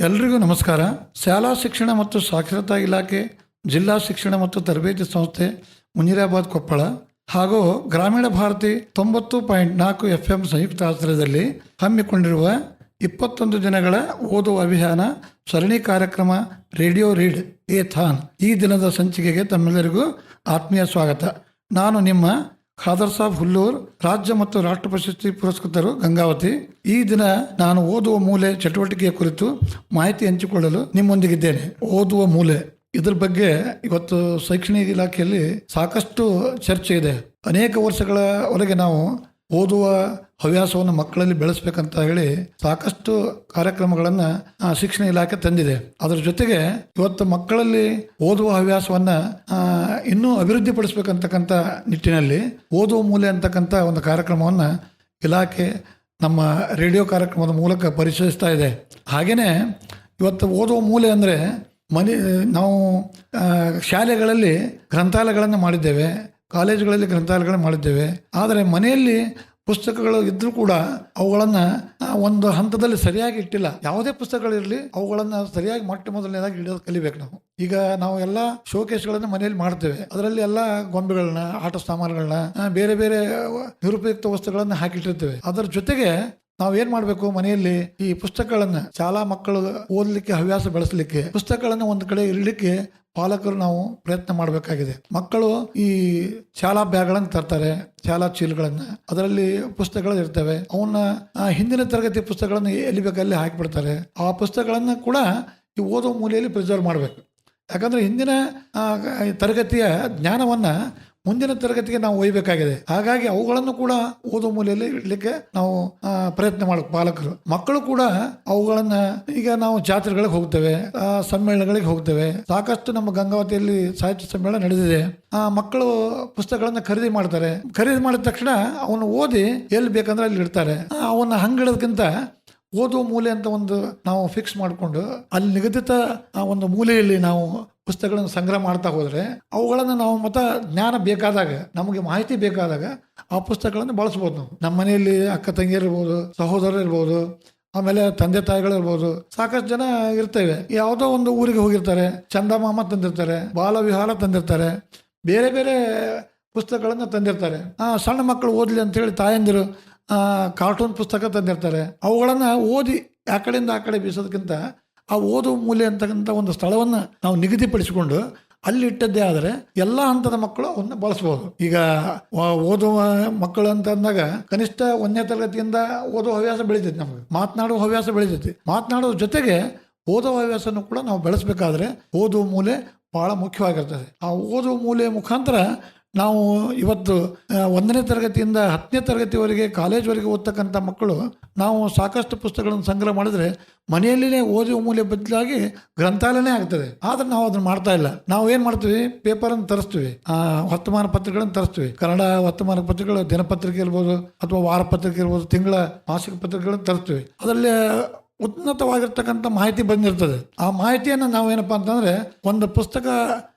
ಎಲ್ರಿಗೂ ನಮಸ್ಕಾರ. ಶಾಲಾ ಶಿಕ್ಷಣ ಮತ್ತು ಸಾಕ್ಷರತಾ ಇಲಾಖೆ, ಜಿಲ್ಲಾ ಶಿಕ್ಷಣ ಮತ್ತು ತರಬೇತಿ ಸಂಸ್ಥೆ ಮುನಿರಾಬಾದ್ ಕೊಪ್ಪಳ ಹಾಗೂ ಗ್ರಾಮೀಣ ಭಾರತಿ 90.4 FM ಸಂಯುಕ್ತ ಆಶ್ರಯದಲ್ಲಿ ಹಮ್ಮಿಕೊಂಡಿರುವ 21 ದಿನಗಳ ಓದುವ ಅಭಿಯಾನ ಸರಣಿ ಕಾರ್ಯಕ್ರಮ ರೇಡಿಯೋ ರೀಡ್ ಎ ಥಾನ್ ಈ ದಿನದ ಸಂಚಿಕೆಗೆ ತಮ್ಮೆಲ್ಲರಿಗೂ ಆತ್ಮೀಯ ಸ್ವಾಗತ. ನಾನು ನಿಮ್ಮ ಖಾದರ್ ಸಾಬ್ ಹುಲ್ಲೂರ್, ರಾಜ್ಯ ಮತ್ತು ರಾಷ್ಟ್ರ ಪ್ರಶಸ್ತಿ ಪುರಸ್ಕೃತರು, ಗಂಗಾವತಿ. ಈ ದಿನ ನಾನು ಓದುವ ಮೂಲೆ ಚಟುವಟಿಕೆಯ ಕುರಿತು ಮಾಹಿತಿ ಹಂಚಿಕೊಳ್ಳಲು ನಿಮ್ಮೊಂದಿಗಿದ್ದೇನೆ. ಓದುವ ಮೂಲೆ ಇದ್ರ ಬಗ್ಗೆ ಇವತ್ತು ಶೈಕ್ಷಣಿಕ ಇಲಾಖೆಯಲ್ಲಿ ಸಾಕಷ್ಟು ಚರ್ಚೆ ಇದೆ. ಅನೇಕ ವರ್ಷಗಳವರೆಗೆ ನಾವು ಓದುವ ಹವ್ಯಾಸವನ್ನು ಮಕ್ಕಳಲ್ಲಿ ಬೆಳೆಸಬೇಕಂತ ಹೇಳಿ ಸಾಕಷ್ಟು ಕಾರ್ಯಕ್ರಮಗಳನ್ನು ಶಿಕ್ಷಣ ಇಲಾಖೆ ತಂದಿದೆ. ಅದರ ಜೊತೆಗೆ ಇವತ್ತು ಮಕ್ಕಳಲ್ಲಿ ಓದುವ ಹವ್ಯಾಸವನ್ನ ಇನ್ನೂ ಅಭಿವೃದ್ಧಿ ಪಡಿಸ್ಬೇಕಂತಕ್ಕಂಥ ನಿಟ್ಟಿನಲ್ಲಿ ಓದುವ ಮೂಲೆ ಅಂತಕ್ಕಂಥ ಒಂದು ಕಾರ್ಯಕ್ರಮವನ್ನು ಇಲಾಖೆ ನಮ್ಮ ರೇಡಿಯೋ ಕಾರ್ಯಕ್ರಮದ ಮೂಲಕ ಪರಿಚಯಿಸ್ತಾ ಇದೆ. ಹಾಗೆಯೇ ಇವತ್ತು ಓದುವ ಮೂಲೆ ಅಂದರೆ ನಾವು ಶಾಲೆಗಳಲ್ಲಿ ಗ್ರಂಥಾಲಯಗಳನ್ನು ಮಾಡಿದ್ದೇವೆ, ಕಾಲೇಜುಗಳಲ್ಲಿ ಗ್ರಂಥಾಲಯಗಳನ್ನು ಮಾಡಿದ್ದೇವೆ. ಆದರೆ ಮನೆಯಲ್ಲಿ ಪುಸ್ತಕಗಳು ಇದ್ರೂ ಕೂಡ ಅವುಗಳನ್ನು ಒಂದು ಹಂತದಲ್ಲಿ ಸರಿಯಾಗಿ ಇಟ್ಟಿಲ್ಲ. ಯಾವುದೇ ಪುಸ್ತಕಗಳಿರಲಿ ಅವುಗಳನ್ನು ಸರಿಯಾಗಿ ಮೊದಲನೇದಾಗಿ ಇಡೋದು ಕಲಿಬೇಕು ನಾವು. ಈಗ ನಾವು ಎಲ್ಲ ಶೋಕೇಸ್ಗಳನ್ನು ಮನೆಯಲ್ಲಿ ಮಾಡ್ತೇವೆ, ಅದರಲ್ಲಿ ಎಲ್ಲ ಗೊಂಬೆಗಳನ್ನ, ಆಟ ಸಾಮಾನುಗಳನ್ನ, ಬೇರೆ ಬೇರೆ ನಿರುಪಯುಕ್ತ ವಸ್ತುಗಳನ್ನು ಹಾಕಿಟ್ಟಿರ್ತೇವೆ. ಅದರ ಜೊತೆಗೆ ನಾವೇನ್ ಮಾಡ್ಬೇಕು, ಮನೆಯಲ್ಲಿ ಈ ಪುಸ್ತಕಗಳನ್ನ ಶಾಲಾ ಮಕ್ಕಳು ಓದಲಿಕ್ಕೆ ಹವ್ಯಾಸ ಬೆಳೆಸಲಿಕ್ಕೆ ಪುಸ್ತಕಗಳನ್ನ ಒಂದು ಕಡೆ ಇಡಲಿಕ್ಕೆ ಪಾಲಕರು ನಾವು ಪ್ರಯತ್ನ ಮಾಡಬೇಕಾಗಿದೆ. ಮಕ್ಕಳು ಈ ಶಾಲಾ ಬ್ಯಾಗ್ಗಳನ್ನು ತರ್ತಾರೆ, ಶಾಲಾ ಚೀಲಗಳನ್ನ, ಅದರಲ್ಲಿ ಪುಸ್ತಕಗಳು ಇರ್ತವೆ. ಅವನ್ನ ಹಿಂದಿನ ತರಗತಿ ಪುಸ್ತಕಗಳನ್ನು ಎಲ್ಲಿ ಬೇಕಲ್ಲಿ ಹಾಕಿಬಿಡ್ತಾರೆ. ಆ ಪುಸ್ತಕಗಳನ್ನ ಕೂಡ ಈ ಓದುವ ಮೂಲೆಯಲ್ಲಿ ಪ್ರಿಸರ್ವ್ ಮಾಡಬೇಕು. ಯಾಕಂದ್ರೆ ಹಿಂದಿನ ತರಗತಿಯ ಜ್ಞಾನವನ್ನ ಮುಂದಿನ ತರಗತಿಗೆ ನಾವು ಒಯ್ಯಬೇಕಾಗಿದೆ. ಹಾಗಾಗಿ ಅವುಗಳನ್ನು ಕೂಡ ಓದುವ ಮೂಲೆಯಲ್ಲಿ ಇಡ್ಲಿಕ್ಕೆ ನಾವು ಪ್ರಯತ್ನ ಮಾಡಬೇಕು ಪಾಲಕರು. ಮಕ್ಕಳು ಕೂಡ ಅವುಗಳನ್ನ, ಈಗ ನಾವು ಜಾತ್ರೆಗಳಿಗೆ ಹೋಗ್ತೇವೆ, ಸಮ್ಮೇಳನಗಳಿಗೆ ಹೋಗ್ತೇವೆ. ಸಾಕಷ್ಟು ನಮ್ಮ ಗಂಗಾವತಿಯಲ್ಲಿ ಸಾಹಿತ್ಯ ಸಮ್ಮೇಳನ ನಡೆದಿದೆ. ಮಕ್ಕಳು ಪುಸ್ತಕಗಳನ್ನ ಖರೀದಿ ಮಾಡ್ತಾರೆ. ಖರೀದಿ ಮಾಡಿದ ತಕ್ಷಣ ಅವನು ಓದಿ ಎಲ್ಲಿ ಬೇಕಂದ್ರೆ ಅಲ್ಲಿ ಇಡ್ತಾರೆ. ಅವನ್ನ ಹಂಗಿಡೋದಕ್ಕಿಂತ ಓದುವ ಮೂಲೆ ಅಂತ ಒಂದು ನಾವು ಫಿಕ್ಸ್ ಮಾಡಿಕೊಂಡು ಅಲ್ಲಿ ನಿಗದಿತ ಒಂದು ಮೂಲೆಯಲ್ಲಿ ನಾವು ಪುಸ್ತಕಗಳನ್ನು ಸಂಗ್ರಹ ಮಾಡ್ತಾ ಹೋದ್ರೆ ಅವುಗಳನ್ನು ನಾವು ಜ್ಞಾನ ಬೇಕಾದಾಗ, ನಮಗೆ ಮಾಹಿತಿ ಬೇಕಾದಾಗ ಆ ಪುಸ್ತಕಗಳನ್ನು ಬಳಸ್ಬೋದು. ನಾವು ನಮ್ಮ ಮನೆಯಲ್ಲಿ ಅಕ್ಕ ತಂಗಿಯರು ಇರ್ಬೋದು, ಸಹೋದರರು ಇರ್ಬೋದು, ಆಮೇಲೆ ತಂದೆ ತಾಯಿಗಳಿರ್ಬೋದು, ಸಾಕಷ್ಟು ಜನ ಇರ್ತೇವೆ. ಯಾವುದೋ ಒಂದು ಊರಿಗೆ ಹೋಗಿರ್ತಾರೆ, ಚಂದಮಾಮ ತಂದಿರ್ತಾರೆ, ಬಾಲ ವಿಹಾರ ತಂದಿರ್ತಾರೆ, ಬೇರೆ ಬೇರೆ ಪುಸ್ತಕಗಳನ್ನು ತಂದಿರ್ತಾರೆ. ಸಣ್ಣ ಮಕ್ಕಳು ಓದಲಿ ಅಂತ ಹೇಳಿ ತಾಯಂದಿರು ಕಾರ್ಟೂನ್ ಪುಸ್ತಕ ತಂದಿರ್ತಾರೆ. ಅವುಗಳನ್ನು ಓದಿ ಆ ಕಡೆಯಿಂದ ಆ ಕಡೆ ಬೀಸೋದಕ್ಕಿಂತ ಆ ಓದುವ ಮೂಲೆ ಅಂತಕ್ಕಂಥ ಒಂದು ಸ್ಥಳವನ್ನು ನಾವು ನಿಗದಿಪಡಿಸಿಕೊಂಡು ಅಲ್ಲಿ ಇಟ್ಟದ್ದೇ ಆದರೆ ಎಲ್ಲ ಹಂತದ ಮಕ್ಕಳು ಅವನ್ನ ಬಳಸ್ಬೋದು. ಈಗ ಓದುವ ಮಕ್ಕಳು ಅಂತ ಅಂದಾಗ ಕನಿಷ್ಠ 1ನೇ ತರಗತಿಯಿಂದ ಓದುವ ಹವ್ಯಾಸ ಬೆಳಿತೈತಿ, ನಮಗೆ ಮಾತನಾಡುವ ಹವ್ಯಾಸ ಬೆಳಿತೈತಿ. ಮಾತನಾಡುವ ಜೊತೆಗೆ ಓದುವ ಹವ್ಯಾಸನೂ ಕೂಡ ನಾವು ಬೆಳೆಸಬೇಕಾದ್ರೆ ಓದುವ ಮೂಲೆ ಬಹಳ ಮುಖ್ಯವಾಗಿರ್ತದೆ. ಆ ಓದುವ ಮೂಲೆಯ ಮುಖಾಂತರ ನಾವು ಇವತ್ತು 1ನೇ ತರಗತಿಯಿಂದ 10ನೇ ತರಗತಿವರೆಗೆ ಕಾಲೇಜ್ವರೆಗೆ ಓದ್ತಕ್ಕಂಥ ಮಕ್ಕಳು ನಾವು ಸಾಕಷ್ಟು ಪುಸ್ತಕಗಳನ್ನು ಸಂಗ್ರಹ ಮಾಡಿದ್ರೆ ಮನೆಯಲ್ಲಿನೇ ಓದುವ ಮೂಲೆ ಬದಲಾಗಿ ಗ್ರಂಥಾಲಯನೇ ಆಗ್ತದೆ. ಆದ್ರೆ ನಾವು ಅದನ್ನ ಮಾಡ್ತಾ ಇಲ್ಲ. ನಾವು ಏನ್ ಮಾಡ್ತೀವಿ, ಪೇಪರನ್ನು ತರಿಸ್ತೀವಿ, ವರ್ತಮಾನ ಪತ್ರಿಕೆಗಳನ್ನು ತರಿಸ್ತೀವಿ. ಕನ್ನಡ ವರ್ತಮಾನ ಪತ್ರಿಕೆಗಳು, ದಿನಪತ್ರಿಕೆ ಇರ್ಬೋದು ಅಥವಾ ವಾರ ಪತ್ರಿಕೆ ಇರ್ಬೋದು, ತಿಂಗಳ ಮಾಸಿಕ ಪತ್ರಿಕೆಗಳನ್ನು ತರಿಸ್ತೀವಿ. ಅದರಲ್ಲಿ ಉನ್ನತವಾಗಿರ್ತಕ್ಕಂಥ ಮಾಹಿತಿ ಬಂದಿರ್ತದೆ. ಆ ಮಾಹಿತಿಯನ್ನು ನಾವೇನಪ್ಪ ಅಂತಂದ್ರೆ ಒಂದು ಪುಸ್ತಕ,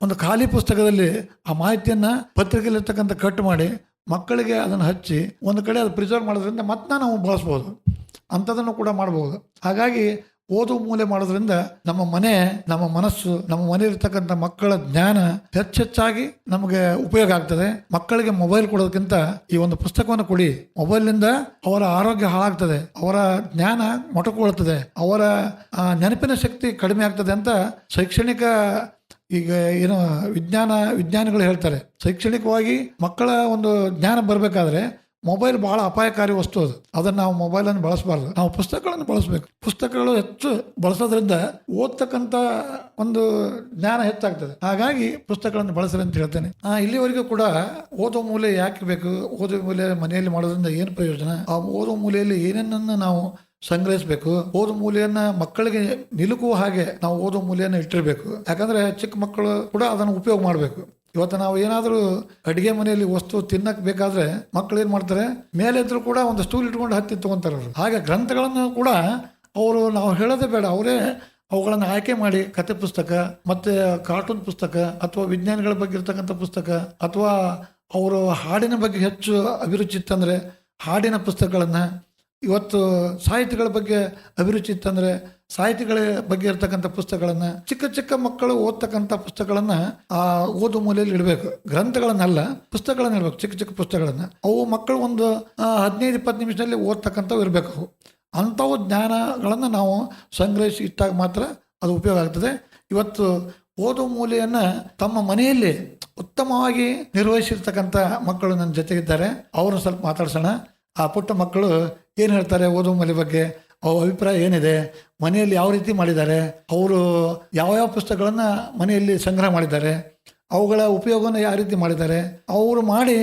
ಒಂದು ಖಾಲಿ ಪುಸ್ತಕದಲ್ಲಿ ಆ ಮಾಹಿತಿಯನ್ನ ಪತ್ರಿಕೆಯಲ್ಲಿರ್ತಕ್ಕಂಥ ಕಟ್ ಮಾಡಿ ಮಕ್ಕಳಿಗೆ ಅದನ್ನು ಹಚ್ಚಿ ಒಂದು ಕಡೆ ಅದು ಪ್ರಿಸರ್ವ್ ಮಾಡೋದ್ರಿಂದ ಮತ್ತೆ ನಾವು ಬಳಸ್ಬೋದು, ಅಂಥದನ್ನು ಕೂಡ ಮಾಡ್ಬೋದು. ಹಾಗಾಗಿ ಓದುವ ಮೂಲೆ ಮಾಡೋದ್ರಿಂದ ನಮ್ಮ ಮನೆ, ನಮ್ಮ ಮನಸ್ಸು, ನಮ್ಮ ಮನೆಯಲ್ಲಿರ್ತಕ್ಕಂಥ ಮಕ್ಕಳ ಜ್ಞಾನ ಹೆಚ್ಚೆಚ್ಚಾಗಿ ನಮಗೆ ಉಪಯೋಗ ಆಗ್ತದೆ. ಮಕ್ಕಳಿಗೆ ಮೊಬೈಲ್ ಕೊಡೋದಕ್ಕಿಂತ ಈ ಒಂದು ಪುಸ್ತಕವನ್ನು ಕೊಡಿ. ಮೊಬೈಲ್ನಿಂದ ಅವರ ಆರೋಗ್ಯ ಹಾಳಾಗ್ತದೆ, ಅವರ ಜ್ಞಾನ ಮೊಟಕುಗೊಳ್ತದೆ, ಅವರ ನೆನಪಿನ ಶಕ್ತಿ ಕಡಿಮೆ ಆಗ್ತದೆ ಅಂತ ಶೈಕ್ಷಣಿಕ ಈಗ ಏನು ವಿಜ್ಞಾನಿಗಳು ಹೇಳ್ತಾರೆ. ಶೈಕ್ಷಣಿಕವಾಗಿ ಮಕ್ಕಳ ಒಂದು ಜ್ಞಾನ ಬರಬೇಕಾದ್ರೆ ಮೊಬೈಲ್ ಬಹಳ ಅಪಾಯಕಾರಿ ವಸ್ತು. ಅದನ್ನು ನಾವು ಮೊಬೈಲನ್ನು ಬಳಸಬಾರ್ದು, ನಾವು ಪುಸ್ತಕಗಳನ್ನು ಬಳಸಬೇಕು. ಪುಸ್ತಕಗಳು ಹೆಚ್ಚು ಬಳಸೋದ್ರಿಂದ ಓದ್ತಕ್ಕಂಥ ಒಂದು ಜ್ಞಾನ ಹೆಚ್ಚಾಗ್ತದೆ. ಹಾಗಾಗಿ ಪುಸ್ತಕಗಳನ್ನು ಬಳಸ್ರಿ ಅಂತ ಹೇಳ್ತೇನೆ. ಇಲ್ಲಿವರೆಗೂ ಕೂಡ ಓದುವ ಮೂಲೆ ಯಾಕೆ ಬೇಕು, ಓದುವ ಮೂಲೆ ಮನೆಯಲ್ಲಿ ಮಾಡೋದ್ರಿಂದ ಏನು ಪ್ರಯೋಜನ, ಆ ಓದುವ ಮೂಲೆಯಲ್ಲಿ ಏನೇನನ್ನು ನಾವು ಸಂಗ್ರಹಿಸಬೇಕು, ಓದುವ ಮೂಲೆಯನ್ನ ಮಕ್ಕಳಿಗೆ ನಿಲುಕುವ ಹಾಗೆ ನಾವು ಓದುವ ಮೂಲೆಯನ್ನು ಇಟ್ಟಿರಬೇಕು. ಯಾಕಂದ್ರೆ ಚಿಕ್ಕ ಮಕ್ಕಳು ಕೂಡ ಅದನ್ನು ಉಪಯೋಗ ಮಾಡಬೇಕು. ಇವತ್ತು ನಾವು ಏನಾದರೂ ಅಡುಗೆ ಮನೆಯಲ್ಲಿ ವಸ್ತು ತಿನ್ನಕ್ ಬೇಕಾದ್ರೆ ಮಕ್ಕಳು ಏನ್ ಮಾಡ್ತಾರೆ, ಮೇಲೆ ಇದ್ರು ಕೂಡ ಒಂದು ಸ್ಟೂಲ್ ಇಟ್ಕೊಂಡು ಹತ್ತಿ ತಗೊಂತಾರೆ. ಹಾಗೆ ಗ್ರಂಥಗಳನ್ನು ಕೂಡ ಅವರು, ನಾವು ಹೇಳೋದೇ ಬೇಡ, ಅವರೇ ಅವುಗಳನ್ನು ಆಯ್ಕೆ ಮಾಡಿ ಕತೆ ಪುಸ್ತಕ, ಮತ್ತೆ ಕಾರ್ಟೂನ್ ಪುಸ್ತಕ, ಅಥವಾ ವಿಜ್ಞಾನಿಗಳ ಬಗ್ಗೆ ಇರ್ತಕ್ಕಂಥ ಪುಸ್ತಕ, ಅಥವಾ ಅವರು ಹಾಡಿನ ಬಗ್ಗೆ ಹೆಚ್ಚು ಅಭಿರುಚಿ ಇತ್ತಂದ್ರೆ ಹಾಡಿನ ಪುಸ್ತಕಗಳನ್ನ, ಇವತ್ತು ಸಾಹಿತಿಗಳ ಬಗ್ಗೆ ಅಭಿರುಚಿ ಇತ್ತಂದರೆ ಸಾಹಿತಿಗಳ ಬಗ್ಗೆ ಇರ್ತಕ್ಕಂಥ ಪುಸ್ತಕಗಳನ್ನು ಚಿಕ್ಕ ಚಿಕ್ಕ ಮಕ್ಕಳು ಓದ್ತಕ್ಕಂಥ ಪುಸ್ತಕಗಳನ್ನು ಆ ಓದು ಮೂಲೆಯಲ್ಲಿ ಇಡಬೇಕು. ಗ್ರಂಥಗಳನ್ನೆಲ್ಲ ಪುಸ್ತಕಗಳನ್ನ ಇಡಬೇಕು, ಚಿಕ್ಕ ಚಿಕ್ಕ ಪುಸ್ತಕಗಳನ್ನು. ಅವು ಮಕ್ಕಳು ಒಂದು 15-20 ನಿಮಿಷದಲ್ಲಿ ಓದ್ತಕ್ಕಂಥವು ಇರಬೇಕು. ಅವು ಅಂಥವು ಜ್ಞಾನಗಳನ್ನು ನಾವು ಸಂಗ್ರಹಿಸಿ ಇಟ್ಟಾಗ ಮಾತ್ರ ಅದು ಉಪಯೋಗ ಆಗ್ತದೆ. ಇವತ್ತು ಓದು ಮೂಲೆಯನ್ನು ತಮ್ಮ ಮನೆಯಲ್ಲಿ ಉತ್ತಮವಾಗಿ ನಿರ್ವಹಿಸಿರ್ತಕ್ಕಂಥ ಮಕ್ಕಳು ನನ್ನ ಜೊತೆಗಿದ್ದಾರೆ. ಅವ್ರನ್ನ ಸ್ವಲ್ಪ ಮಾತಾಡ್ಸೋಣ. ಆ ಪುಟ್ಟ ಮಕ್ಕಳು ಏನು ಹೇಳ್ತಾರೆ ಓದು ಮೂಲೆ ಬಗ್ಗೆ, ಅವ್ರ ಅಭಿಪ್ರಾಯ ಏನಿದೆ, ಮನೆಯಲ್ಲಿ ಯಾವ ರೀತಿ ಮಾಡಿದ್ದಾರೆ, ಅವರು ಯಾವ ಪುಸ್ತಕಗಳನ್ನು ಮನೆಯಲ್ಲಿ ಸಂಗ್ರಹ ಮಾಡಿದ್ದಾರೆ, ಅವುಗಳ ಉಪಯೋಗವನ್ನು ಯಾವ ರೀತಿ ಮಾಡಿದ್ದಾರೆ, ಅವರು ಮಾಡಿ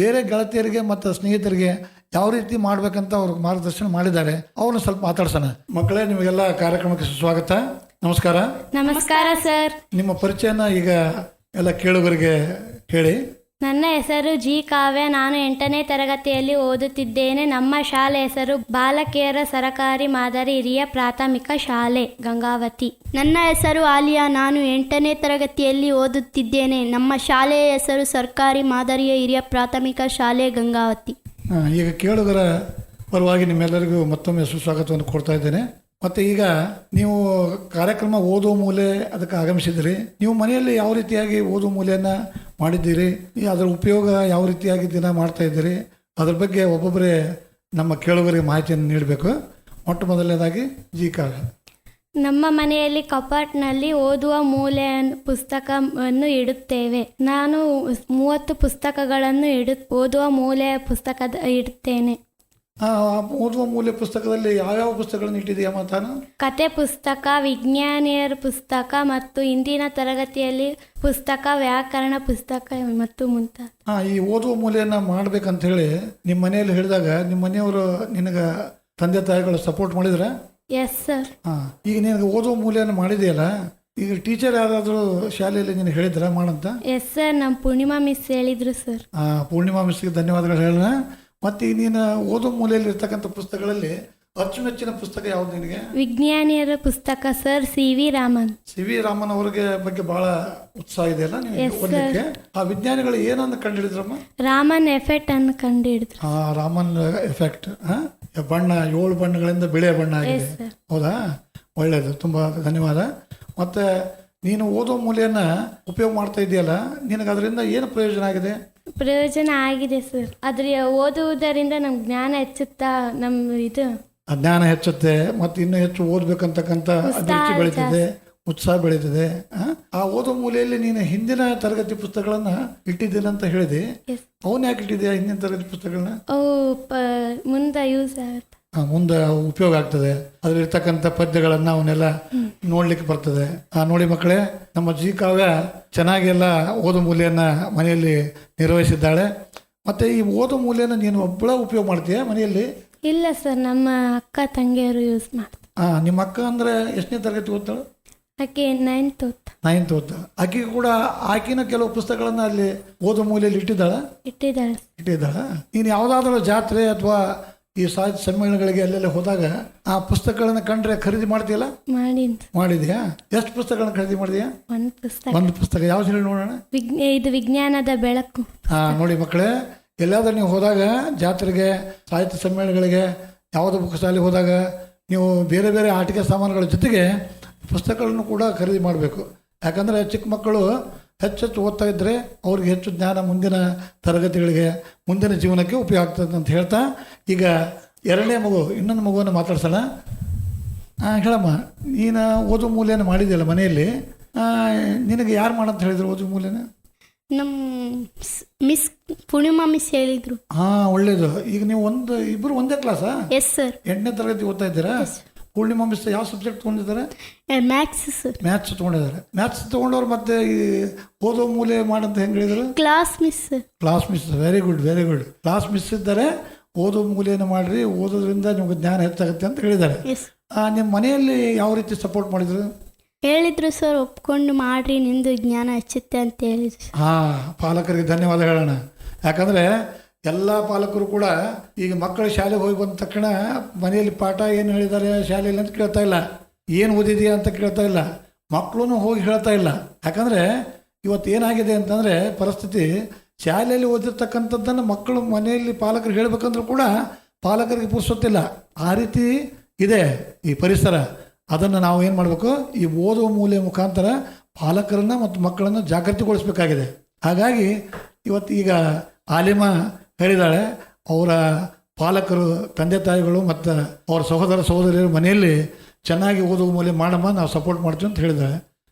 ಬೇರೆ ಗೆಳತಿಯರಿಗೆ ಮತ್ತು ಸ್ನೇಹಿತರಿಗೆ ಯಾವ ರೀತಿ ಮಾಡ್ಬೇಕಂತ ಅವ್ರಿಗೆ ಮಾರ್ಗದರ್ಶನ ಮಾಡಿದ್ದಾರೆ. ಅವ್ರನ್ನ ಸ್ವಲ್ಪ ಮಾತಾಡ್ಸೋಣ. ಮಕ್ಕಳೇ, ನಿಮಗೆಲ್ಲ ಕಾರ್ಯಕ್ರಮಕ್ಕೆ ಸುಸ್ವಾಗತ. ನಮಸ್ಕಾರ. ನಮಸ್ಕಾರ ಸರ್. ನಿಮ್ಮ ಪರಿಚಯನ ಈಗ ಎಲ್ಲ ಕೇಳುಗರಿಗೆ ಹೇಳಿ. ನನ್ನ ಹೆಸರು ಜಿ ಕಾವ್ಯ. ನಾನು 8ನೇ ತರಗತಿಯಲ್ಲಿ ಓದುತ್ತಿದ್ದೇನೆ. ನಮ್ಮ ಶಾಲೆ ಹೆಸರು ಬಾಲಕಿಯರ ಸರಕಾರಿ ಮಾದರಿ ಹಿರಿಯ ಪ್ರಾಥಮಿಕ ಶಾಲೆ ಗಂಗಾವತಿ. ನನ್ನ ಹೆಸರು ಆಲಿಯಾ. ನಾನು 8ನೇ ತರಗತಿಯಲ್ಲಿ ಓದುತ್ತಿದ್ದೇನೆ. ನಮ್ಮ ಶಾಲೆಯ ಹೆಸರು ಸರ್ಕಾರಿ ಮಾದರಿಯ ಹಿರಿಯ ಪ್ರಾಥಮಿಕ ಶಾಲೆ ಗಂಗಾವತಿ. ಈಗ ಕೇಳುಗರ ಪರವಾಗಿ ನಿಮ್ಮೆಲ್ಲರಿಗೂ ಮತ್ತೊಮ್ಮೆ ಸುಸ್ವಾಗತವನ್ನು ಕೊಡ್ತಾ ಇದ್ದೇನೆ. ಮತ್ತು ಈಗ ನೀವು ಕಾರ್ಯಕ್ರಮ ಓದುವ ಮೂಲೆ ಅದಕ್ಕೆ ಆಗಮಿಸಿದಿರಿ. ನೀವು ಮನೆಯಲ್ಲಿ ಯಾವ ರೀತಿಯಾಗಿ ಓದುವ ಮೂಲೆಯನ್ನು ಮಾಡಿದ್ದೀರಿ, ಅದರ ಉಪಯೋಗ ಯಾವ ರೀತಿಯಾಗಿ ದಿನ ಮಾಡ್ತಾ ಇದ್ದೀರಿ, ಅದ್ರ ಬಗ್ಗೆ ಒಬ್ಬೊಬ್ಬರೇ ನಮ್ಮ ಕೇಳುಗರಿಗೆ ಮಾಹಿತಿಯನ್ನು ನೀಡಬೇಕು. ಮೊಟ್ಟ ಮೊದಲನೇದಾಗಿ ಜಿ ಕಾವ್ಯ. ನಮ್ಮ ಮನೆಯಲ್ಲಿ ಕಪಾಟ್ನಲ್ಲಿ ಓದುವ ಮೂಲೆ ಪುಸ್ತಕವನ್ನು ಇಡುತ್ತೇವೆ. ನಾನು 30 ಪುಸ್ತಕಗಳನ್ನು ಓದುವ ಮೂಲೆಯ ಪುಸ್ತಕ ಇಡುತ್ತೇನೆ. ಓದುವ ಮೂಲೆ ಪುಸ್ತಕದಲ್ಲಿ ಯಾವ್ಯಾವ ಪುಸ್ತಕಗಳನ್ನು ಇಟ್ಟಿದೆಯಾ ಮಾತಾನು? ಕತೆ ಪುಸ್ತಕ, ವಿಜ್ಞಾನಿಯರ ಪುಸ್ತಕ ಮತ್ತು ಇಂದಿನ ತರಗತಿಯಲ್ಲಿ ಪುಸ್ತಕ, ವ್ಯಾಕರಣ ಪುಸ್ತಕ ಮತ್ತು ಮುಂತಾದ. ಈ ಓದುವ ಮೂಲೆಯನ್ನು ಮಾಡ್ಬೇಕಂತ ಹೇಳಿ ನಿಮ್ಮ ಮನೆಯಲ್ಲಿ ಹೇಳಿದಾಗ ನಿಮ್ಮ ಮನೆಯವರು ನಿನಗೆ ತಂದೆ ತಾಯಿಗಳು ಸಪೋರ್ಟ್ ಮಾಡಿದ್ರ? Yes sir. ಈಗ ನಿನಗೆ ಓದುವ ಮೂಲೆಯನ್ನು ಮಾಡಿದೆಯಲ್ಲ, ಈಗ ಟೀಚರ್ ಯಾರಾದರೂ ಶಾಲೆಯಲ್ಲಿ ನೀನು ಹೇಳಿದ್ರ ಮಾಡಂತ? ಎಸ್ ಸರ್, ನಮ್ಮ ಪೂರ್ಣಿಮಾ ಮಿಸ್ ಹೇಳಿದ್ರು ಸರ್. ಪೂರ್ಣಿಮಾ ಮಿಸ್ಗೆ ಧನ್ಯವಾದಗಳು ಹೇಳೋಣ. ಮತ್ತು ಈಗ ನೀನು ಓದುವ ಮೂಲೆಯಲ್ಲಿ ಇರ್ತಕ್ಕಂಥ ಪುಸ್ತಕಗಳಲ್ಲಿ ಅಚ್ಚುಮೆಚ್ಚಿನ ಪುಸ್ತಕ ಯಾವ್ದು ನಿನಗೆ? ವಿಜ್ಞಾನಿಯರ ಪುಸ್ತಕ sir. CV. Raman. CV. Raman ಅವ್ರಿಗೆ ಬಗ್ಗೆ ಬಹಳ ಉತ್ಸಾಹ ಇದೆಯಲ್ಲ ನೀವು ಓದಲಿಕ್ಕೆ. ಆ ವಿಜ್ಞಾನಿಗಳು ಏನನ್ನು ಕಂಡುಹಿಡಿದ್ರಮ್ಮ? ರಾಮನ್ ಎಫೆಕ್ಟ್ ಅನ್ನು ಕಂಡುಹಿಡಿದ್ರು. ರಾಮನ್ ಎಫೆಕ್ಟ್. ಬಣ್ಣ 7 ಬಣ್ಣಗಳಿಂದ ಬಿಳಿಯ ಬಣ್ಣ ಆಗಿದೆ. ಹೌದಾ? ಒಳ್ಳೆಯದು, ತುಂಬ ಧನ್ಯವಾದ. ಮತ್ತು ನೀನು ಓದೋ ಮೂಲೆಯನ್ನು ಉಪಯೋಗ ಮಾಡ್ತಾ ಇದೆಯಲ್ಲ, ನಿನಗೆ ಅದರಿಂದ ಏನು ಪ್ರಯೋಜನ ಆಗಿದೆ? ಪ್ರಯೋಜನ ಆಗಿದೆ ಸರ್. ಅದ್ರ ಓದುವುದರಿಂದ ನಮ್ಮ ಜ್ಞಾನ ಹೆಚ್ಚುತ್ತಾ, ನಮ್ಮ ಜ್ಞಾನ ಹೆಚ್ಚುತ್ತೆ ಮತ್ತು ಇನ್ನೂ ಹೆಚ್ಚು ಓದ್ಬೇಕಂತಕ್ಕಂಥ ಅಭಿರುಚಿ ಬೆಳೀತದೆ, ಉತ್ಸಾಹ ಬೆಳೀತದೆ. ಆ ಓದೋ ಮೂಲೆಯಲ್ಲಿ ನೀನು ಹಿಂದಿನ ತರಗತಿ ಪುಸ್ತಕಗಳನ್ನ ಇಟ್ಟಿದ್ದೀನ ಅಂತ ಹೇಳಿದೆ. ಅವನ್ನ ಯಾಕೆ ಇಟ್ಟಿದ್ಯಾ ಹಿಂದಿನ ತರಗತಿ ಪುಸ್ತಕಗಳನ್ನ? ಅವು ಮುಂದೆ ಯೂಸ್ ಆಗುತ್ತೆ, ಮುಂದೆ ಉಪಯೋಗ ಆಗ್ತದೆ. ಅದ್ರಲ್ಲಿರ್ತಕ್ಕಂಥ ಪದ್ಯಗಳನ್ನ ಅವನ್ನೆಲ್ಲ ನೋಡ್ಲಿಕ್ಕೆ ಬರ್ತದೆ. ನೋಡಿ ಮಕ್ಕಳೇ, ನಮ್ಮ ಜಿ ಕಾವ್ಯ ಚೆನ್ನಾಗಿ ಎಲ್ಲ ಓದು ಮೂಲೆಯನ್ನ ಮನೆಯಲ್ಲಿ ನಿರ್ವಹಿಸಿದ್ದಾಳೆ. ಮತ್ತೆ ಈ ಓದು ಮೂಲೆಯನ್ನು ನೀನು ಒಬ್ಬಳ ಉಪಯೋಗ ಮಾಡ್ತೀಯ ಮನೆಯಲ್ಲಿ? ಇಲ್ಲ ಸರ್, ನಮ್ಮ ಅಕ್ಕ ತಂಗಿಯರು ಯೂಸ್ ಮಾಡ್ತಾರೆ. ನಿಮ್ಮ ಅಕ್ಕ ಅಂದ್ರೆ ಎಷ್ಟನೇ ತರಗತಿ ಓದ್ತಾಳು? ಆಕೆ 9th ಓದ್ತಾಳೆ. ಆಕೆಗೆ ಕೂಡ ಆಕಿನ ಕೆಲವು ಪುಸ್ತಕಗಳನ್ನ ಅಲ್ಲಿ ಓದು ಮೂಲೆಯಲ್ಲಿ ಇಟ್ಟಿದ್ದಾಳ. ನೀನು ಯಾವುದಾದ್ರೂ ಜಾತ್ರೆ ಅಥವಾ ಈ ಸಾಹಿತ್ಯ ಸಮ್ಮೇಳನಗಳಿಗೆ ಅಲ್ಲೆಲ್ಲ ಹೋದಾಗ ಆ ಪುಸ್ತಕಗಳನ್ನ ಕಂಡ್ರೆ ಖರೀದಿ ಮಾಡ್ತೀಯಲ್ಲ? ಮಾಡಿದ್ಯಾ? ಎಷ್ಟು ಪುಸ್ತಕಗಳನ್ನ ಖರೀದಿ ಮಾಡಿದ್ಯಾ? ಒಂದು ಪುಸ್ತಕ. ಯಾವ್ದು ಹೇಳಿ ನೋಡೋಣ. ಇದು ವಿಜ್ಞಾನದ ಬೆಳಕು. ನೋಡಿ ಮಕ್ಕಳೇ, ಎಲ್ಲಾದ್ರೂ ನೀವು ಹೋದಾಗ ಜಾತ್ರೆಗೆ, ಸಾಹಿತ್ಯ ಸಮ್ಮೇಳನಗಳಿಗೆ, ಯಾವುದೋ ಬುಕ್ ಶಾಲೆಗೆ ಹೋದಾಗ ನೀವು ಬೇರೆ ಬೇರೆ ಆಟಿಕೆ ಸಾಮಾನುಗಳ ಜೊತೆಗೆ ಪುಸ್ತಕಗಳನ್ನು ಕೂಡ ಖರೀದಿ ಮಾಡಬೇಕು. ಯಾಕಂದರೆ ಚಿಕ್ಕ ಮಕ್ಕಳು ಹೆಚ್ಚೆಚ್ಚು ಓದ್ತಾ ಇದ್ದರೆ ಅವ್ರಿಗೆ ಹೆಚ್ಚು ಜ್ಞಾನ ಮುಂದಿನ ತರಗತಿಗಳಿಗೆ, ಮುಂದಿನ ಜೀವನಕ್ಕೆ ಉಪಯೋಗ ಆಗ್ತದೆ ಅಂತ ಹೇಳ್ತಾ, ಈಗ ಎರಡನೇ ಮಗು, ಇನ್ನೊಂದು ಮಗುವನ್ನು ಮಾತಾಡ್ಸೋಣ. ಹೇಳಮ್ಮ, ನೀನು ಓದು ಮೂಲೆಯನ್ನು ಮಾಡಿದೆಯಲ್ಲ ಮನೆಯಲ್ಲಿ, ನಿನಗೆ ಯಾರು ಮಾಡಂತ ಹೇಳಿದ್ರು ಓದು ಮೂಲೆನ? ನಮ್ಮ ಮಿಸ್ ಪೂರ್ಣಿಮಾ ಮಿಸ್ ಹೇಳಿದ್ರು. ಒಳ್ಳೇದು. ಈಗ ನೀವು ಇಬ್ಬರು ಒಂದೇ ಕ್ಲಾಸಾ? Yes sir. 8ನೇ ತರಗತಿ ಓದ್ತಾ ಇದ್ದೀರಾ? ಪೂರ್ಣಿಮಾ ಮಿಸ್ ಯಾವ ಸಬ್ಜೆಕ್ಟ್ ತೊಗೊಂಡಿದ್ದಾರೆ? Maths sir. ಮ್ಯಾಥ್ಸ್ ತೊಗೊಂಡಿದ್ದಾರೆ. ಮ್ಯಾಥ್ಸ್ ತೊಗೊಂಡವ್ರು ಮತ್ತೆ ಈ ಓದೋ ಮೂಲೆ ಮಾಡಂತ ಹೆಂಗೆ ಹೇಳಿದ್ರು? Class miss. Very good. Class miss ಇದ್ದಾರೆ, ಓದೋ ಮೂಲೆಯನ್ನು ಮಾಡ್ರಿ, ಓದೋದ್ರಿಂದ ನಿಮ್ಗೆ ಜ್ಞಾನ ಹೆಚ್ಚಾಗುತ್ತೆ ಅಂತ ಹೇಳಿದ್ದಾರೆ. ನಿಮ್ಮ ಮನೆಯಲ್ಲಿ ಯಾವ ರೀತಿ ಸಪೋರ್ಟ್ ಮಾಡಿದ್ರು? ಹೇಳಿದ್ರು ಸರ್, ಒಪ್ಕೊಂಡು ಮಾಡ್ರಿ, ನಿಂದು ಜ್ಞಾನ ಹೆಚ್ಚುತ್ತೆ ಅಂತ ಹೇಳಿದ್ರು. ಪಾಲಕರಿಗೆ ಧನ್ಯವಾದ ಹೇಳೋಣ. ಯಾಕಂದರೆ ಎಲ್ಲ ಪಾಲಕರು ಕೂಡ ಈಗ ಮಕ್ಕಳು ಶಾಲೆಗೆ ಹೋಗಿ ಬಂದ ತಕ್ಷಣ ಮನೆಯಲ್ಲಿ ಪಾಠ ಏನು ಹೇಳಿದ್ದಾರೆ ಶಾಲೆಯಲ್ಲಿ ಅಂತ ಕೇಳ್ತಾ ಇಲ್ಲ, ಏನು ಓದಿದೆಯಾ ಅಂತ ಕೇಳ್ತಾ ಇಲ್ಲ, ಮಕ್ಕಳು ಹೋಗಿ ಹೇಳ್ತಾ ಇಲ್ಲ. ಯಾಕಂದರೆ ಇವತ್ತು ಏನಾಗಿದೆ ಅಂತಂದರೆ ಪರಿಸ್ಥಿತಿ, ಶಾಲೆಯಲ್ಲಿ ಓದಿರ್ತಕ್ಕಂಥದ್ದನ್ನು ಮಕ್ಕಳು ಮನೆಯಲ್ಲಿ ಪಾಲಕರು ಹೇಳ್ಬೇಕಂದ್ರೂ ಕೂಡ ಪಾಲಕರಿಗೆ ಪುರ್ಸೊತ್ತಿಲ್ಲ. ಆ ರೀತಿ ಇದೆ ಈ ಪರಿಸರ. ಅದನ್ನು ನಾವು ಏನು ಮಾಡಬೇಕು, ಈ ಓದುವ ಮೂಲೆಯ ಮುಖಾಂತರ ಪಾಲಕರನ್ನು ಮತ್ತು ಮಕ್ಕಳನ್ನು ಜಾಗೃತಿಗೊಳಿಸಬೇಕಾಗಿದೆ. ಹಾಗಾಗಿ ಇವತ್ತು ಈಗ ಆಲಿಮಾ ಹೇಳಿದಾಳೆ, ಅವರ ಪಾಲಕರು, ತಂದೆ ತಾಯಿಗಳು ಮತ್ತು ಅವರ ಸಹೋದರ ಸಹೋದರಿಯರು ಮನೆಯಲ್ಲಿ ಚೆನ್ನಾಗಿ ಓದುವ ಮೂಲೆ ಮಾಡಮ್ಮ, ನಾವು ಸಪೋರ್ಟ್ ಮಾಡ್ತೀವಿ ಅಂತ ಹೇಳಿದಾಳೆ.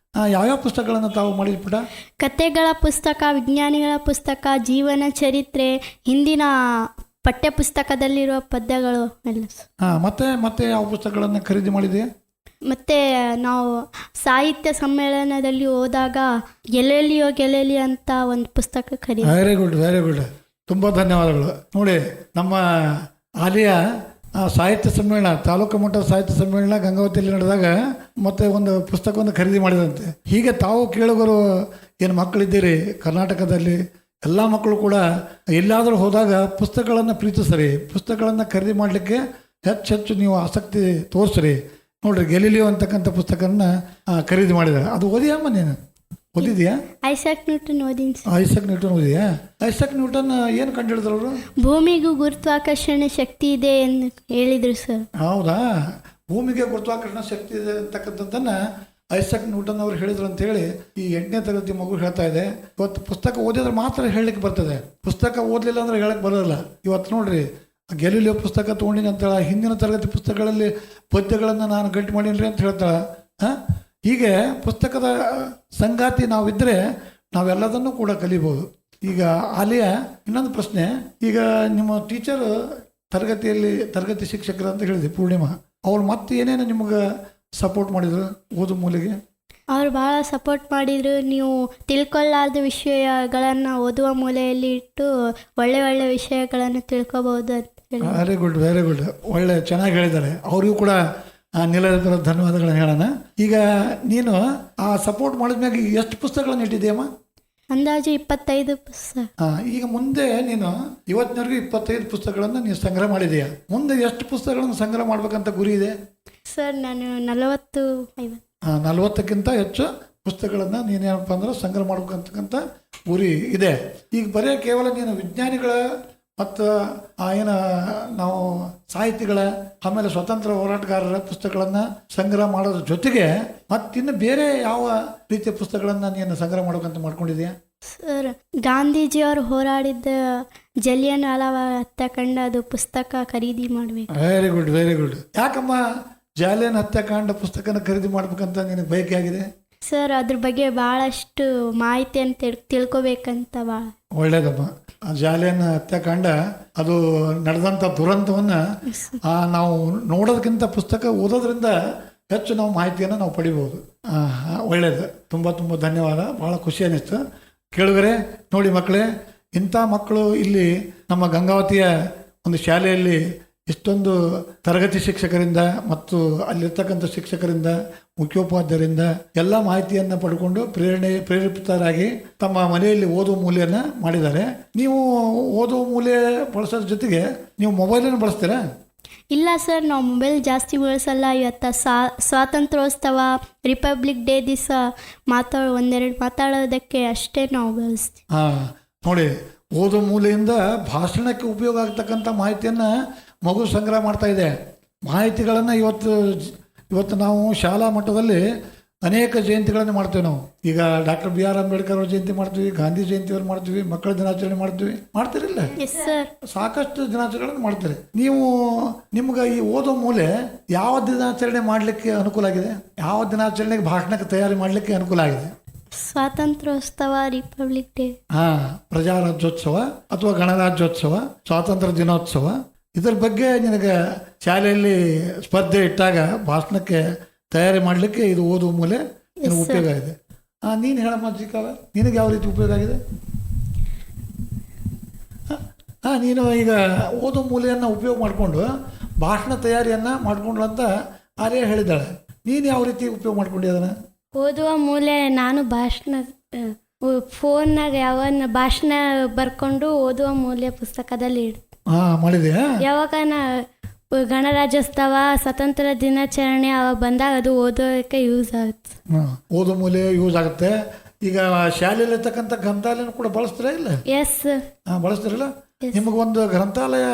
ಯಾವ್ಯಾವ ಪುಸ್ತಕಗಳನ್ನು ತಾವು ಮಾಡಿದ ಪುಟ? ಕಥೆಗಳ ಪುಸ್ತಕ, ವಿಜ್ಞಾನಿಗಳ ಪುಸ್ತಕ, ಜೀವನ ಚರಿತ್ರೆ, ಹಿಂದಿನ ಪಠ್ಯ ಪುಸ್ತಕದಲ್ಲಿರುವ ಪದ್ಯಗಳು ಎಲ್ಲ. ಮತ್ತೆ ಯಾವ ಪುಸ್ತಕಗಳನ್ನು ಖರೀದಿ ಮಾಡಿದೆಯಾ? ಮತ್ತು ನಾವು ಸಾಹಿತ್ಯ ಸಮ್ಮೇಳನದಲ್ಲಿ ಹೋದಾಗ ಗೆಲೆಲಿಯೋ ಗೆಲೆಲಿ ಅಂತ ಒಂದು ಪುಸ್ತಕ ಖರೀದಿ. Very good, very good. ತುಂಬ ಧನ್ಯವಾದಗಳು. ನೋಡಿ, ನಮ್ಮ ಆಲಿಯಾ ಸಾಹಿತ್ಯ ಸಮ್ಮೇಳನ, ತಾಲೂಕು ಮಟ್ಟದ ಸಾಹಿತ್ಯ ಸಮ್ಮೇಳನ ಗಂಗಾವತಿಯಲ್ಲಿ ನಡೆದಾಗ ಮತ್ತೆ ಒಂದು ಪುಸ್ತಕವನ್ನು ಖರೀದಿ ಮಾಡಿದಂತೆ. ಹೀಗೆ ತಾವು ಕೇಳುಗರು ಏನು ಮಕ್ಕಳಿದ್ದೀರಿ ಕರ್ನಾಟಕದಲ್ಲಿ, ಎಲ್ಲ ಮಕ್ಕಳು ಕೂಡ ಎಲ್ಲಾದರೂ ಹೋದಾಗ ಪುಸ್ತಕಗಳನ್ನು ಪ್ರೀತಿಸ್ರಿ, ಪುಸ್ತಕಗಳನ್ನು ಖರೀದಿ ಮಾಡಲಿಕ್ಕೆ ಹೆಚ್ಚು ನೀವು ಆಸಕ್ತಿ ತೋರಿಸ್ರಿ. ನೋಡ್ರಿ, ಗೆಲಿಲಿಯೋ ಅಂತಕ್ಕಂಥ ಪುಸ್ತಕನ ಖರೀದಿ ಮಾಡಿದ್ದಾರೆ. ಅದು ಓದಿಯಮ್ಮ? ನೀನು ಓದಿದ್ಯಾ? ಐಸಾಕ್ ನ್ಯೂಟನ್ ಓದಿನಿ. ಐಸಾಕ್ ನ್ಯೂಟನ್ ಓದಿಯಾ? ಐಸಾಕ್ ನ್ಯೂಟನ್ ಏನು ಕಂಡು ಹಿಡಿದ್ರು ಅವರು? ಭೂಮಿಗೂ ಗುರುತ್ವಾಕರ್ಷಣೆ ಶಕ್ತಿ ಇದೆ ಎಂದು ಹೇಳಿದರು ಸರ್. ಹೌದಾ? ಭೂಮಿಗೆ ಗುರುತ್ವಾಕರ್ಷಣ ಶಕ್ತಿ ಇದೆ ಅಂತಕ್ಕಂಥದ್ದನ್ನ ಐಸಾಕ್ ನ್ಯೂಟನ್ ಅವರು ಹೇಳಿದ್ರು ಅಂತ ಹೇಳಿ ಈ 8ನೇ ತರಗತಿ ಮಗು ಹೇಳ್ತಾ ಇದೆ. ಇವತ್ತು ಪುಸ್ತಕ ಓದಿದ್ರೆ ಮಾತ್ರ ಹೇಳಲಿಕ್ಕೆ ಬರ್ತದೆ, ಪುಸ್ತಕ ಓದಲಿಲ್ಲ ಅಂದ್ರೆ ಹೇಳಕ್ಕೆ ಬರೋಲ್ಲ. ಇವತ್ತು ನೋಡ್ರಿ, ಗೆಲಿಲಿಯೋ ಪುಸ್ತಕ ತೊಗೊಂಡಿನಿ ಅಂತೇಳ, ಹಿಂದಿನ ತರಗತಿ ಪುಸ್ತಕಗಳಲ್ಲಿ ಪದ್ಯಗಳನ್ನು ನಾನು ಗಟ್ಟಿ ಮಾಡೀನಿ ಅಂತ ಹೇಳ್ತಾಳ. ಹೀಗೆ ಪುಸ್ತಕದ ಸಂಗಾತಿ ನಾವಿದ್ದರೆ ನಾವೆಲ್ಲದನ್ನೂ ಕೂಡ ಕಲಿಬೋದು. ಈಗ ಆಲಿಯಾ, ಇನ್ನೊಂದು ಪ್ರಶ್ನೆ. ಈಗ ನಿಮ್ಮ ಟೀಚರು ತರಗತಿ ಶಿಕ್ಷಕರು ಅಂತ ಹೇಳಿದೆ ಪೂರ್ಣಿಮಾ, ಅವ್ರು ಮತ್ತೆ ಏನೇನು ನಿಮಗೆ ಸಪೋರ್ಟ್ ಮಾಡಿದ್ರು ಓದು ಮೂಲೆಗೆ? ಅವ್ರು ಭಾಳ ಸಪೋರ್ಟ್ ಮಾಡಿದರು. ನೀವು ತಿಳ್ಕೊಳ್ಳಾರ್ದ ವಿಷಯಗಳನ್ನು ಓದುವ ಮೂಲೆಯಲ್ಲಿ ಇಟ್ಟು ಒಳ್ಳೆ ಒಳ್ಳೆ ವಿಷಯಗಳನ್ನು ತಿಳ್ಕೊಬೋದು ಅಂತ ಹೇಳಿ. Very good, very good. ಒಳ್ಳೆ ಚೆನ್ನಾಗಿ ಹೇಳಿದ್ದಾರೆ. ಅವ್ರಿಗೂ ಕೂಡ ನಿಲಯದ ಧನ್ಯವಾದಗಳನ್ನು ಹೇಳೋಣ. ಈಗ ನೀನು ಆ ಸಪೋರ್ಟ್ ಮಾಡಿದ್ಮ್ಯಾಗ ಎಷ್ಟು ಪುಸ್ತಕಗಳನ್ನು ಇಟ್ಟಿದ್ದೀಯಮ್ಮ? ಅಂದಾಜು 25 ಪುಸ್ತಕ. ಈಗ ಮುಂದೆ ನೀನು ಇವತ್ತಿನವರೆಗೂ 25 ಪುಸ್ತಕಗಳನ್ನು ನೀನು ಸಂಗ್ರಹ ಮಾಡಿದೀಯಾ. ಮುಂದೆ ಎಷ್ಟು ಪುಸ್ತಕಗಳನ್ನು ಸಂಗ್ರಹ ಮಾಡ್ಬೇಕಂತ ಗುರಿ ಇದೆ? ಸರ್, ನಾನು 40-50. 40ಕ್ಕಿಂತ ಹೆಚ್ಚು ಪುಸ್ತಕಗಳನ್ನು ನೀನೇನಪ್ಪ ಅಂದ್ರೆ ಸಂಗ್ರಹ ಮಾಡ್ಬೇಕಂತಕ್ಕಂಥ ಗುರಿ ಇದೆ. ಈಗ ಬರೀ ಕೇವಲ ನೀನು ವಿಜ್ಞಾನಿಗಳ ಮತ್ತು ಏನು ನಾವು ಸಾಹಿತಿಗಳ, ಆಮೇಲೆ ಸ್ವತಂತ್ರ ಹೋರಾಟಗಾರರ ಪುಸ್ತಕಗಳನ್ನು ಸಂಗ್ರಹ ಮಾಡೋದ್ರ ಜೊತೆಗೆ ಮತ್ತಿನ್ನು ಬೇರೆ ಯಾವ ರೀತಿಯ ಪುಸ್ತಕಗಳನ್ನು ನೀನು ಸಂಗ್ರಹ ಮಾಡ್ಬೇಕಂತ ಮಾಡ್ಕೊಂಡಿದ್ಯಾ? ಸರ್, ಗಾಂಧೀಜಿಯವರು ಹೋರಾಡಿದ್ದ ಜಲಿಯನ್ ವಾಲಾಬಾಗ್ ಹತ್ಯಾಕಾಂಡ, ಅದು ಪುಸ್ತಕ ಖರೀದಿ ಮಾಡಬೇಕು. Very good, very good. ಯಾಕಮ್ಮ ಜಾಲಿಯನ್ ಹತ್ಯಾಕಾಂಡ ಪುಸ್ತಕನ ಖರೀದಿ ಮಾಡ್ಬೇಕಂತ ನಿನಗೆ ಬಯಕೆ ಆಗಿದೆ? ಸರ್, ಅದ್ರ ಬಗ್ಗೆ ಭಾಳಷ್ಟು ಮಾಹಿತಿಯನ್ನು ತಿಳ್ಕೊಬೇಕಂತ ಭಾಳ. ಒಳ್ಳೇದಮ್ಮ. ಆ ಜಾಲಿಯನ್ ಹತ್ಯಾಕಾಂಡ ಅದು ನಡೆದಂಥ ದುರಂತವನ್ನು ನಾವು ನೋಡೋದಕ್ಕಿಂತ ಪುಸ್ತಕ ಓದೋದ್ರಿಂದ ಹೆಚ್ಚು ನಾವು ಮಾಹಿತಿಯನ್ನು ನಾವು ಪಡಿಬೋದು. ಒಳ್ಳೆಯದು. ತುಂಬ ತುಂಬ ಧನ್ಯವಾದ. ಭಾಳ ಖುಷಿ ಅನ್ನಿಸ್ತು. ಕೇಳುಗರೆ, ನೋಡಿ ಮಕ್ಕಳೇ, ಇಂಥ ಮಕ್ಕಳು ಇಲ್ಲಿ ನಮ್ಮ ಗಂಗಾವತಿಯ ಒಂದು ಶಾಲೆಯಲ್ಲಿ ಇಷ್ಟೊಂದು ತರಗತಿ ಶಿಕ್ಷಕರಿಂದ ಮತ್ತು ಅಲ್ಲಿರ್ತಕ್ಕಂಥ ಶಿಕ್ಷಕರಿಂದ, ಮುಖ್ಯೋಪಾಧ್ಯಾಯರಿಂದ ಎಲ್ಲ ಮಾಹಿತಿಯನ್ನು ಪಡ್ಕೊಂಡು ಪ್ರೇರೇಪಿತರಾಗಿ ತಮ್ಮ ಮನೆಯಲ್ಲಿ ಓದುವ ಮೂಲೆಯನ್ನು ಮಾಡಿದ್ದಾರೆ. ನೀವು ಓದುವ ಮೂಲೆ ಬಳಸೋದ್ರ ಜೊತೆಗೆ ನೀವು ಮೊಬೈಲನ್ನು ಬಳಸ್ತೀರಾ? ಇಲ್ಲ ಸರ್, ನಾವು ಮೊಬೈಲ್ ಜಾಸ್ತಿ ಬಳಸಲ್ಲ. ಇವತ್ತು ಸ್ವಾತಂತ್ರ್ಯೋತ್ಸವ, ರಿಪಬ್ಲಿಕ್ ಡೇ ದಿವಸ ಒಂದೆರಡು ಮಾತಾಡೋದಕ್ಕೆ ಅಷ್ಟೇ ನಾವು ಬಳಸ್ತೀವಿ. ನೋಡಿ, ಓದುವ ಮೂಲೆಯಿಂದ ಭಾಷಣಕ್ಕೆ ಉಪಯೋಗ ಆಗ್ತಕ್ಕಂಥ ಮಾಹಿತಿಯನ್ನು ಮಗು ಸಂಗ್ರಹ ಮಾಡ್ತಾ ಇದೆ. ಮಾಹಿತಿಗಳನ್ನು ಇವತ್ತು ನಾವು ಶಾಲಾ ಮಟ್ಟದಲ್ಲಿ ಅನೇಕ ಜಯಂತಿಗಳನ್ನು ಮಾಡ್ತೇವೆ. ನಾವು ಈಗ ಡಾಕ್ಟರ್ BR ಅಂಬೇಡ್ಕರ್ ಅವ್ರ ಜಯಂತಿ ಮಾಡ್ತೀವಿ, ಗಾಂಧಿ ಜಯಂತಿಯವ್ರು ಮಾಡ್ತೀವಿ, ಮಕ್ಕಳ ದಿನಾಚರಣೆ ಮಾಡ್ತೀವಿ. ಮಾಡ್ತೀರಿಲ್ಲ? ಸಾಕಷ್ಟು ದಿನಾಚರಣೆಗಳನ್ನು ಮಾಡ್ತೀರಿ. ನಿಮ್ಗೆ ಈ ಓದೋ ಮೂಲೆ ಯಾವ ದಿನಾಚರಣೆ ಮಾಡಲಿಕ್ಕೆ ಅನುಕೂಲ ಆಗಿದೆ? ಯಾವ ದಿನಾಚರಣೆಗೆ ಭಾಷಣಕ್ಕೆ ತಯಾರಿ ಮಾಡಲಿಕ್ಕೆ ಅನುಕೂಲ ಆಗಿದೆ? ಸ್ವಾತಂತ್ರ್ಯೋತ್ಸವ, ರಿಪಬ್ಲಿಕ್ ಡೇ, ಪ್ರಜಾರಾಜ್ಯೋತ್ಸವ ಅಥವಾ ಗಣರಾಜ್ಯೋತ್ಸವ, ಸ್ವಾತಂತ್ರ್ಯ ದಿನೋತ್ಸವ, ಇದರ ಬಗ್ಗೆ ನಿನಗೆ ಶಾಲೆಯಲ್ಲಿ ಸ್ಪರ್ಧೆ ಇಟ್ಟಾಗ ಭಾಷಣಕ್ಕೆ ತಯಾರಿ ಮಾಡಲಿಕ್ಕೆ ಇದು ಓದುವ ಮೂಲೆ ನಿನಗೆ ಉಪಯೋಗ ಆಗಿದೆ. ನೀನು ಹೇಳಮ್ಮ ಜಿಕಾವ, ನಿನಗೆ ಯಾವ ರೀತಿ ಉಪಯೋಗ ಆಗಿದೆ? ನೀನು ಈಗ ಓದುವ ಮೂಲೆಯನ್ನು ಉಪಯೋಗ ಮಾಡಿಕೊಂಡು ಭಾಷಣ ತಯಾರಿಯನ್ನು ಮಾಡಿಕೊಂಡು ಅಂತ ಆರ್ಯ ಹೇಳಿದ್ದಾಳೆ. ನೀನು ಯಾವ ರೀತಿ ಉಪಯೋಗ ಮಾಡ್ಕೊಂಡಿ ಅದನ್ನು? ಓದುವ ಮೂಲೆ ನಾನು ಫೋನ್ನಾಗ ಯಾವನ್ನ ಭಾಷಣ ಬರ್ಕೊಂಡು ಓದುವ ಮೂಲೆ ಪುಸ್ತಕದಲ್ಲಿ ಇಡ್ತೀನಿ. ಮಾಡಿದೆಯಾ? ಯಾವಾಗ ಗಣರಾಜ್ಯೋತ್ಸವ, ಸ್ವಾತಂತ್ರ್ಯ ದಿನಾಚರಣೆ ಅವಾಗ ಬಂದಾಗ ಅದು ಓದೋಕ್ಕೆ ಯೂಸ್ ಆಗುತ್ತೆ. ಓದೋ ಮೂಲೆ ಯೂಸ್ ಆಗುತ್ತೆ. ಈಗ ಶಾಲೆಯಲ್ಲಿರ್ತಕ್ಕಂಥ ಗ್ರಂಥಾಲಯನ ಕೂಡ ಬಳಸ್ತೀರಾ ಇಲ್ಲ? ಎಸ್, ಬಳಸ್ತೀರಲ್ಲ? ನಿಮಗೊಂದು ಗ್ರಂಥಾಲಯ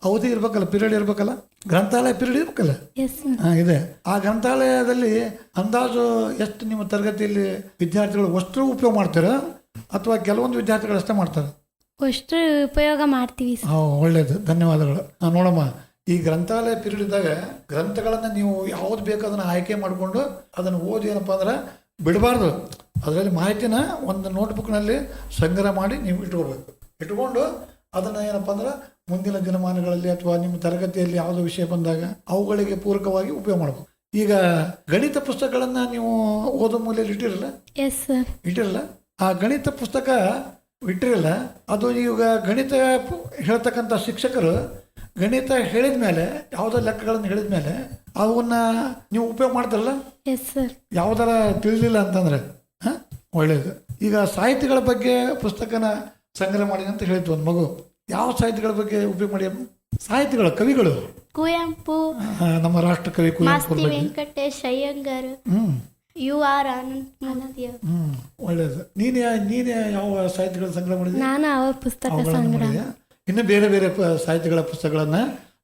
ಅವಧಿ ಇರ್ಬೇಕಲ್ಲ, ಪೀರಿಯಡ್ ಇರ್ಬೇಕಲ್ಲ, ಗ್ರಂಥಾಲಯ ಪೀರಿಯಡ್ ಇರ್ಬೇಕಲ್ಲ. ಎಸ್ ಇದೆ. ಆ ಗ್ರಂಥಾಲಯದಲ್ಲಿ ಅಂದಾಜು ಎಷ್ಟು ನಿಮ್ಮ ತರಗತಿಯಲ್ಲಿ ವಿದ್ಯಾರ್ಥಿಗಳು ಅಷ್ಟು ಉಪಯೋಗ ಮಾಡ್ತಾರೆ ಅಥವಾ ಕೆಲವೊಂದು ವಿದ್ಯಾರ್ಥಿಗಳು ಅಷ್ಟೇ ಮಾಡ್ತಾರೆ? ಅಷ್ಟು ಉಪಯೋಗ ಮಾಡ್ತೀವಿ ಸರ್. ಒಳ್ಳೇದು, ಧನ್ಯವಾದಗಳು. ನೋಡಮ್ಮ, ಈ ಗ್ರಂಥಾಲಯ ಪೀರಿಯಡ್ ಇದ್ದಾಗ ಗ್ರಂಥಗಳನ್ನು ನೀವು ಯಾವ್ದು ಬೇಕು ಅದನ್ನು ಆಯ್ಕೆ ಮಾಡಿಕೊಂಡು ಅದನ್ನು ಓದಿ ಏನಪ್ಪ ಅಂದ್ರೆ ಬಿಡಬಾರ್ದು. ಅದರಲ್ಲಿ ಮಾಹಿತಿನ ಒಂದು ನೋಟ್ಬುಕ್ನಲ್ಲಿ ಸಂಗ್ರಹ ಮಾಡಿ ನೀವು ಇಟ್ಕೋಬೇಕು. ಇಟ್ಕೊಂಡು ಅದನ್ನು ಏನಪ್ಪ ಅಂದ್ರೆ ಮುಂದಿನ ದಿನಮಾನಗಳಲ್ಲಿ ಅಥವಾ ನಿಮ್ಮ ತರಗತಿಯಲ್ಲಿ ಯಾವುದೋ ವಿಷಯ ಬಂದಾಗ ಅವುಗಳಿಗೆ ಪೂರಕವಾಗಿ ಉಪಯೋಗ ಮಾಡಬೇಕು. ಈಗ ಗಣಿತ ಪುಸ್ತಕಗಳನ್ನು ನೀವು ಓದೋ ಮೂಲೆಯಲ್ಲಿ ಇಟ್ಟಿರಲ್ಲ? Yes sir. ಇಟ್ಟಿರಲ್ಲ. ಆ ಗಣಿತ ಪುಸ್ತಕ ಇಟ್ಟಿರಲ್ಲ, ಅದು ಈಗ ಗಣಿತ ಹೇಳ್ತಕ್ಕಂಥ ಶಿಕ್ಷಕರು ಗಣಿತ ಹೇಳಿದ ಮೇಲೆ, ಯಾವುದೋ ಲೆಕ್ಕಗಳನ್ನು ಹೇಳಿದ ಮೇಲೆ ಅವನ್ನ ನೀವು ಉಪಯೋಗ ಮಾಡ್ತಾರಲ್ಲ? Yes sir. ಯಾವುದರ ತಿಳಿಲಿಲ್ಲ ಅಂತಂದ್ರೆ ಒಳ್ಳೇದು. ಈಗ ಸಾಹಿತ್ಯಗಳ ಬಗ್ಗೆ ಪುಸ್ತಕನ ಸಂಗ್ರಹ ಮಾಡಿ ಅಂತ ಹೇಳಿದ್ವು ಒಂದು ಮಗು. ಯಾವ ಸಾಹಿತ್ಯಗಳ ಬಗ್ಗೆ ಉಪಯೋಗ ಮಾಡಿ? ಸಾಹಿತ್ಯಗಳು, ಕವಿಗಳು, ಕುವೆಂಪು, ನಮ್ಮ ರಾಷ್ಟ್ರ ಕವಿ ಕುವೆಂಪು ಮಾಸ್ತಿ ಬಗ್ಗೆ. Venkatesh Iyengar, U R Ananthamurthy. ಒಳ್ಳೇದು. ನೀನೇ ಯಾವ ಸಾಹಿತ್ಯಗಳ ಸಂಗ್ರಹ ಮಾಡಿದ್ಯಾ? ನಾನು ಅವ್ರ ಪುಸ್ತಕ ಸಂಗ್ರಹ. ಇನ್ನು ಬೇರೆ ಬೇರೆ ಸಾಹಿತ್ಯಗಳ ಪುಸ್ತಕಗಳನ್ನ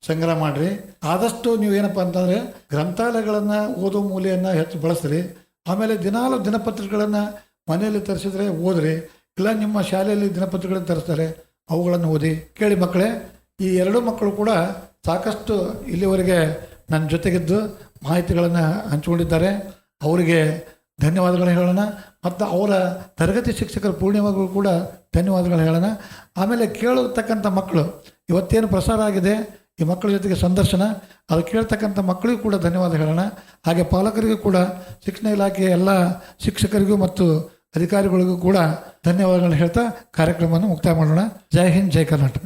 ಸಂಗ್ರಹ ಮಾಡ್ರಿ. ಆದಷ್ಟು ನೀವೇನಪ್ಪ ಅಂತಂದ್ರೆ ಗ್ರಂಥಾಲಯಗಳನ್ನ ಓದೋ ಮೂಲೆಯನ್ನ ಹೆಚ್ಚು ಬಳಸ್ರಿ. ಆಮೇಲೆ ದಿನಾಲು ದಿನಪತ್ರಿಕೆಗಳನ್ನ ಮನೆಯಲ್ಲಿ ತರಿಸಿದ್ರೆ ಓದ್ರಿ. ಇಲ್ಲ ನಿಮ್ಮ ಶಾಲೆಯಲ್ಲಿ ದಿನಪತ್ರಿಕೆಗಳನ್ನು ತರಿಸ್ತಾರೆ, ಅವುಗಳನ್ನು ಓದಿ. ಕೇಳಿ ಮಕ್ಕಳೇ, ಈ ಎರಡೂ ಮಕ್ಕಳು ಕೂಡ ಸಾಕಷ್ಟು ಇಲ್ಲಿವರೆಗೆ ನನ್ನ ಜೊತೆಗಿದ್ದು ಮಾಹಿತಿಗಳನ್ನು ಹಂಚಿಕೊಂಡಿದ್ದಾರೆ. ಅವರಿಗೆ ಧನ್ಯವಾದಗಳು ಹೇಳೋಣ. ಮತ್ತು ಅವರ ತರಗತಿ ಶಿಕ್ಷಕರ ಪೂರ್ಣಿಮೆಗೂ ಕೂಡ ಧನ್ಯವಾದಗಳು ಹೇಳೋಣ. ಆಮೇಲೆ ಕೇಳತಕ್ಕಂಥ ಮಕ್ಕಳು, ಇವತ್ತೇನು ಪ್ರಸಾರ ಆಗಿದೆ ಈ ಮಕ್ಕಳ ಜೊತೆಗೆ ಸಂದರ್ಶನ, ಅದು ಕೇಳ್ತಕ್ಕಂಥ ಮಕ್ಕಳಿಗೂ ಕೂಡ ಧನ್ಯವಾದ ಹೇಳೋಣ. ಹಾಗೆ ಪಾಲಕರಿಗೂ ಕೂಡ, ಶಿಕ್ಷಣ ಇಲಾಖೆಯ ಎಲ್ಲ ಶಿಕ್ಷಕರಿಗೂ ಮತ್ತು ಅಧಿಕಾರಿಗಳಿಗೂ ಕೂಡ ಧನ್ಯವಾದಗಳನ್ನು ಹೇಳ್ತಾ ಕಾರ್ಯಕ್ರಮವನ್ನು ಮುಕ್ತಾಯ ಮಾಡೋಣ. ಜೈ ಹಿಂದ್, ಜೈ ಕರ್ನಾಟಕ.